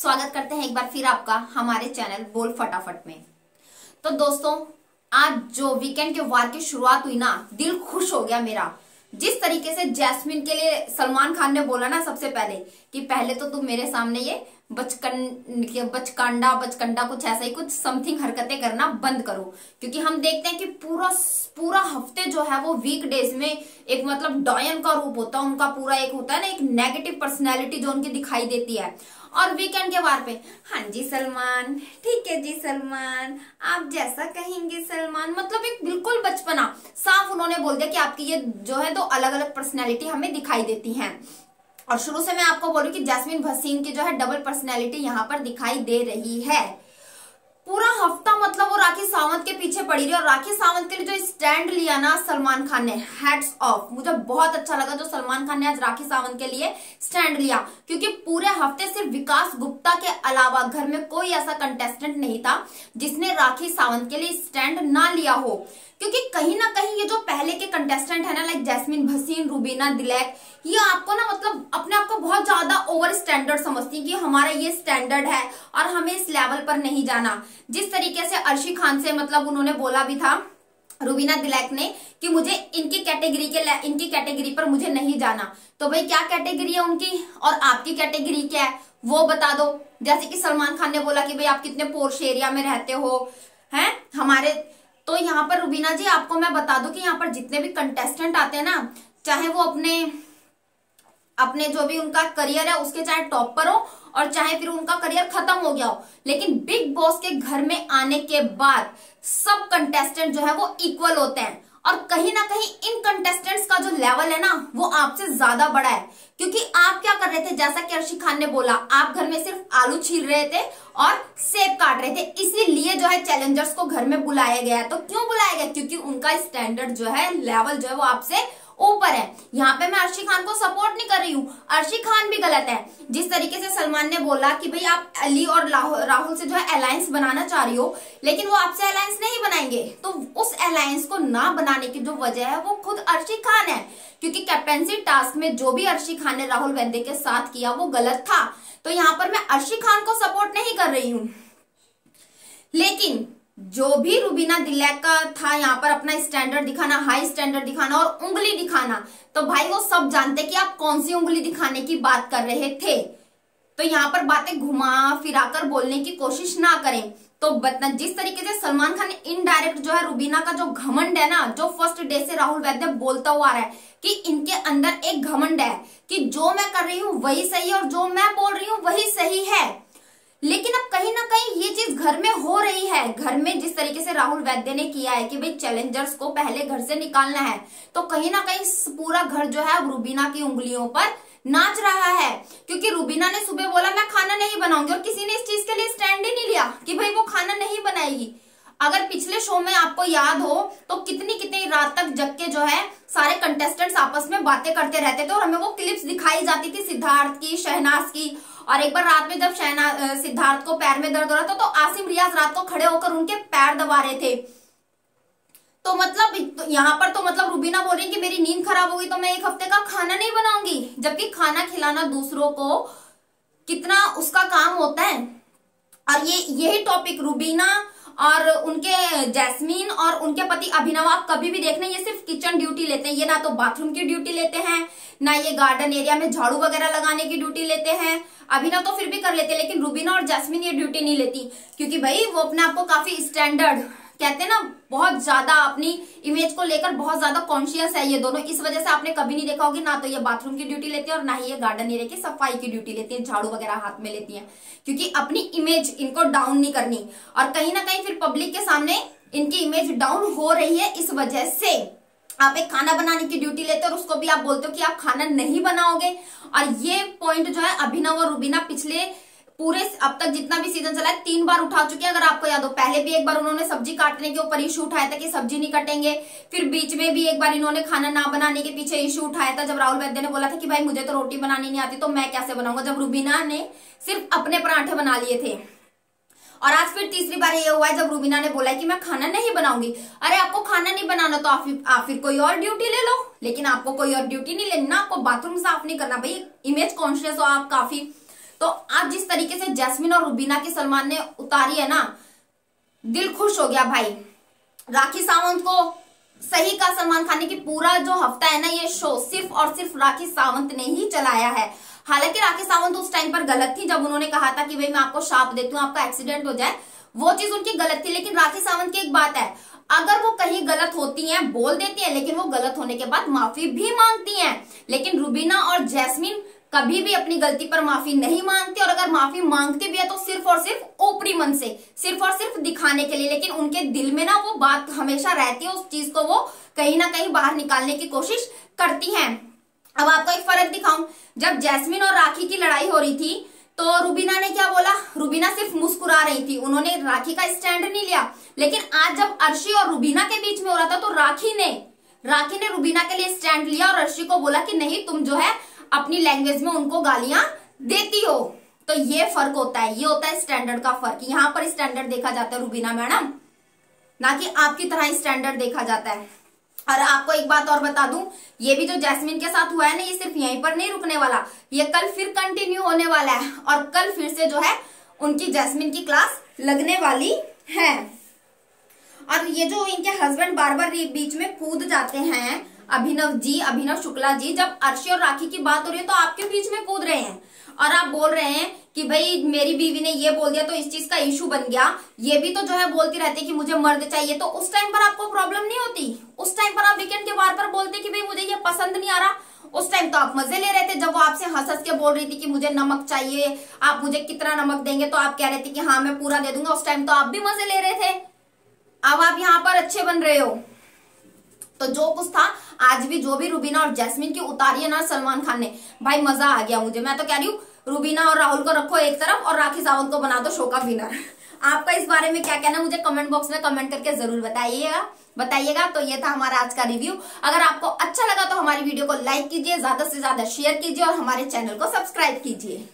स्वागत करते हैं एक बार फिर आपका हमारे चैनल बोल फटाफट में। तो दोस्तों, आज जो वीकेंड के वार की शुरुआत हुई ना, दिल खुश हो गया मेरा। जिस तरीके से जैस्मिन के लिए सलमान खान ने बोला ना सबसे पहले कि पहले तो तुम मेरे सामने ये बचकांडा कुछ ऐसा ही कुछ समथिंग हरकतें करना बंद करो, क्योंकि हम देखते हैं कि पूरा हफ्ते जो है वो वीकडेज में एक मतलब डॉयन का रूप होता है उनका, पूरा एक होता है ना एक नेगेटिव पर्सनैलिटी जो उनकी दिखाई देती है। और वीकेंड के वार पे हाँ जी सलमान, ठीक है जी सलमान, आप जैसा कहेंगे सलमान, मतलब एक बिल्कुल बचपना साफ उन्होंने बोल दिया कि आपकी ये जो है दो अलग अलग पर्सनैलिटी हमें दिखाई देती हैं। और शुरू से मैं आपको बोल रही हूँ कि जैस्मिन भसीन की जो है डबल पर्सनैलिटी यहाँ पर दिखाई दे रही है। पूरा हफ्ता मतलब वो राखी सावंत के पीछे पड़ी रही और राखी सावंत के लिए जो स्टैंड लिया ना सलमान खान ने, हैट्स ऑफ। मुझे बहुत अच्छा लगा जो सलमान खान ने आज राखी सावंत के लिए स्टैंड लिया, क्योंकि पूरे हफ्ते सिर्फ विकास गुप्ता के अलावा घर में कोई ऐसा कंटेस्टेंट नहीं था जिसने राखी सावंत के लिए स्टैंड ना लिया हो। क्योंकि कहीं ना कहीं ये जो पहले के कंटेस्टेंट है ना, लाइक जैस्मिन भसीन, रुबीना दिलैक, ये आपको ना मतलब अपने आप को बहुत ज्यादा ओवर स्टैंडर्ड समझती है कि हमारा ये स्टैंडर्ड है और हमें इस लेवल पर नहीं जाना। जिस तरीके से अर्शी खान से मतलब उन्होंने बोला भी था रुबीना दिलैक ने कि मुझे इनकी कैटेगरी पर मुझे नहीं जाना। तो भाई क्या कैटेगरी है उनकी और आपकी कैटेगरी क्या है वो बता दो। जैसे कि सलमान खान ने बोला कि भाई आप कितने पोर्श एरिया में रहते हो, हैं हमारे। तो यहाँ पर रुबीना जी आपको मैं बता दूं कि यहाँ पर जितने भी कंटेस्टेंट आते हैं ना, चाहे वो अपने जो भी उनका करियर है उसके चाहे टॉप पर हो और चाहे फिर उनका करियर खत्म हो गया हो, लेकिन बिग बॉस के घर में आने के बाद सब कंटेस्टेंट जो है वो इक्वल होते हैं। और कहीं ना कहीं इन कंटेस्टेंट्स का जो लेवल है ना वो आपसे ज्यादा बड़ा है, क्योंकि आप क्या कर रहे थे, जैसा कि अर्शी खान ने बोला, आप घर में सिर्फ आलू छील रहे थे और सेब काट रहे थे, इसीलिए जो है चैलेंजर्स को घर में बुलाया गया। तो क्यों बुलाया गया? क्योंकि उनका स्टैंडर्ड जो है, लेवल जो है वो आपसे ऊपर है। यहाँ पे मैं अर्शी खान को सपोर्ट नहीं कर रही हूँ, अर्शी खान भी गलत है। जिस तरीके से सलमान ने बोला कि भाई आप अली और राहुल से जो है अलायंस बनाना चाह रही हो, लेकिन वो आपसे अलायंस नहीं बनाएंगे, तो उस अलायंस को ना बनाने की जो वजह है वो खुद अर्शी खान है। क्योंकि कैप्टेंसी टास्क में जो भी अर्शी खान ने राहुल वैद्य के साथ किया वो गलत था। तो यहाँ पर मैं अर्शी खान को सपोर्ट नहीं कर रही हूँ, लेकिन जो भी रुबीना दिलैक का था यहाँ पर अपना स्टैंडर्ड दिखाना, हाई स्टैंडर्ड दिखाना और उंगली दिखाना, तो भाई वो सब जानते कि आप कौन सी उंगली दिखाने की बात कर रहे थे। तो यहाँ पर बातें घुमा फिराकर बोलने की कोशिश ना करें। तो जिस तरीके से सलमान खान ने इनडायरेक्ट जो है रुबीना का जो घमंड है ना, जो फर्स्ट डे से राहुल वैद्य बोलता हुआ आ रहा है कि इनके अंदर एक घमंड है कि जो मैं कर रही हूँ वही सही है और जो मैं बोल रही हूँ वही सही है। लेकिन अब कहीं ना कहीं ये चीज घर में हो रही है। घर में जिस तरीके से राहुल वैद्य ने किया है कि भाई चैलेंजर्स को पहले घर से निकालना है, तो कहीं ना कहीं पूरा घर जो है रुबीना की उंगलियों पर नाच रहा है। क्योंकि रुबीना ने सुबह बोला मैं खाना नहीं बनाऊंगी, और किसी ने इस चीज के लिए स्टैंड ही नहीं लिया कि भाई वो खाना नहीं बनाएगी। अगर पिछले शो में आपको याद हो तो कितनी रात तक जग के जो है सारे कंटेस्टेंट्स आपस में बातें करते रहते थे और हमें वो क्लिप्स दिखाई जाती थी सिद्धार्थ की, शहनाज की। और एक बार रात में जब सिद्धार्थ को पैर में दर्द हो रहा था तो आसिम रियाज रात को खड़े होकर उनके पैर दबा रहे थे। तो मतलब यहाँ पर तो मतलब रुबीना बोल रही है कि मेरी नींद खराब होगी तो मैं एक हफ्ते का खाना नहीं बनाऊंगी, जबकि खाना खिलाना दूसरों को कितना उसका काम होता है। और यही टॉपिक रुबीना और उनके जैस्मिन और उनके पति अभिनव, आप कभी भी देखना ये सिर्फ किचन ड्यूटी लेते हैं, ये ना तो बाथरूम की ड्यूटी लेते हैं, ना ये गार्डन एरिया में झाड़ू वगैरह लगाने की ड्यूटी लेते हैं। अभिनव तो फिर भी कर लेते हैं, लेकिन रुबीना और जैस्मिन ये ड्यूटी नहीं लेती, क्योंकि भाई वो अपने आप को काफी स्टैंडर्ड कहते हैं ना, बहुत ज्यादा अपनी इमेज को लेकर बहुत ज्यादा कॉन्शियस है ये दोनों। इस वजह से आपने कभी नहीं देखा होगी ना तो ये बाथरूम की ड्यूटी लेती है और ना ही ये गार्डन एरिया की सफाई की ड्यूटी लेती है, झाड़ू वगैरह हाथ में लेती है, क्योंकि अपनी इमेज इनको डाउन नहीं करनी। और कहीं ना कहीं फिर पब्लिक के सामने इनकी इमेज डाउन हो रही है। इस वजह से आप एक खाना बनाने की ड्यूटी लेते हो और उसको भी आप बोलते हो कि आप खाना नहीं बनाओगे। और ये पॉइंट जो है अभिनव और रुबीना पिछले पूरे अब तक जितना भी सीजन चला है 3 बार उठा चुके हैं। अगर आपको याद हो, पहले भी एक बार उन्होंने सब्जी काटने के ऊपर इशू उठाया था कि सब्जी नहीं कटेंगे। फिर बीच में भी एक बार इन्होंने खाना ना बनाने के पीछे इशू उठाया था, जब राहुल वैद्य ने बोला था कि भाई मुझे तो रोटी बनानी नहीं आती तो मैं कैसे बनाऊंगा, जब रुबीना ने सिर्फ अपने पराठे बना लिए थे। और आज फिर तीसरी बार ये हुआ है जब रुबीना ने बोला है कि मैं खाना नहीं बनाऊंगी। अरे आपको खाना नहीं बनाना तो आप फिर कोई और ड्यूटी ले लो, लेकिन आपको कोई और ड्यूटी नहीं लेना, आपको बाथरूम साफ नहीं करना। भाई इमेज कॉन्शियस हो आप काफी। तो आज जिस तरीके से जैस्मिन और रुबीना की सलमान ने उतारी है ना, दिल खुश हो गया भाई। राखी सावंत को सही कहा सलमान खान ने कि पूरा जो हफ्ता है ना, ये शो सिर्फ और सिर्फ राखी सावंत ने ही चलाया है। हालांकि राखी सावंत उस टाइम पर गलत थी जब उन्होंने कहा था कि भाई मैं आपको शाप देती हूँ, आपका एक्सीडेंट हो जाए, वो चीज उनकी गलत थी। लेकिन राखी सावंत की एक बात है, अगर वो कहीं गलत होती हैं, बोल देती हैं, लेकिन वो गलत होने के बाद माफी भी मांगती हैं। लेकिन रुबीना और जैस्मिन कभी भी अपनी गलती पर माफी नहीं मांगती, और अगर माफी मांगती भी है तो सिर्फ और सिर्फ ऊपरी मन से, सिर्फ और सिर्फ दिखाने के लिए। लेकिन उनके दिल में ना वो बात हमेशा रहती है, उस चीज को वो कहीं ना कहीं बाहर निकालने की कोशिश करती हैं। अब आपको एक फर्क दिखाऊं, जब जैस्मिन और राखी की लड़ाई हो रही थी तो रुबीना ने क्या बोला, रुबीना सिर्फ मुस्कुरा रही थी, उन्होंने राखी का स्टैंड नहीं लिया। लेकिन आज जब अर्शी और रुबीना के बीच में हो रहा था तो राखी ने रुबीना के लिए स्टैंड लिया और अर्शी को बोला कि नहीं, तुम जो है अपनी लैंग्वेज में उनको गालियां देती हो। तो ये फर्क होता है, ये होता है स्टैंडर्ड का फर्क। यहाँ पर स्टैंडर्ड देखा जाता है रुबीना मैडम, ना कि आपकी तरह स्टैंडर्ड देखा जाता है। और आपको एक बात और बता दूं, ये भी जो जैस्मिन के साथ हुआ है ना, ये सिर्फ यहीं पर नहीं रुकने वाला, ये कल फिर कंटिन्यू होने वाला है। और कल फिर से जो है उनकी जैस्मिन की क्लास लगने वाली है। और ये जो इनके हस्बैंड बार बार बीच में कूद जाते हैं, अभिनव शुक्ला जी, जब अर्शी और राखी की बात हो रही है तो आपके बीच में कूद रहे हैं और आप बोल रहे हैं कि भाई मेरी बीवी ने ये बोल दिया तो इस चीज का इशू बन गया। ये भी तो जो है बोलती रहती है कि मुझे मर्द चाहिए, तो उस टाइम पर आपको प्रॉब्लम नहीं होती? उस टाइम पर आप वीकेंड के बार पर बोलते कि भाई मुझे ये पसंद नहीं आ रहा। उस टाइम तो आप मजे ले रहे थे, जब वो आपसे हंस हंस के बोल रही थी कि मुझे नमक चाहिए, आप मुझे कितना नमक देंगे, तो आप कह रहे थे कि हाँ मैं पूरा दे दूंगा। उस टाइम तो आप भी मजे ले रहे थे। अब आप यहाँ पर अच्छे बन रहे हो। तो जो कुछ था, आज भी जो भी रुबीना और जैस्मिन की उतारी है ना सलमान खान ने, भाई मजा आ गया मुझे। मैं तो कह रही हूँ रुबीना और राहुल को रखो एक तरफ और राखी सावंत को बना दो शो का विनर। आपका इस बारे में क्या कहना है मुझे कमेंट बॉक्स में कमेंट करके जरूर बताइएगा। तो ये था हमारा आज का रिव्यू। अगर आपको अच्छा लगा तो हमारी वीडियो को लाइक कीजिए, ज्यादा से ज्यादा शेयर कीजिए और हमारे चैनल को सब्सक्राइब कीजिए।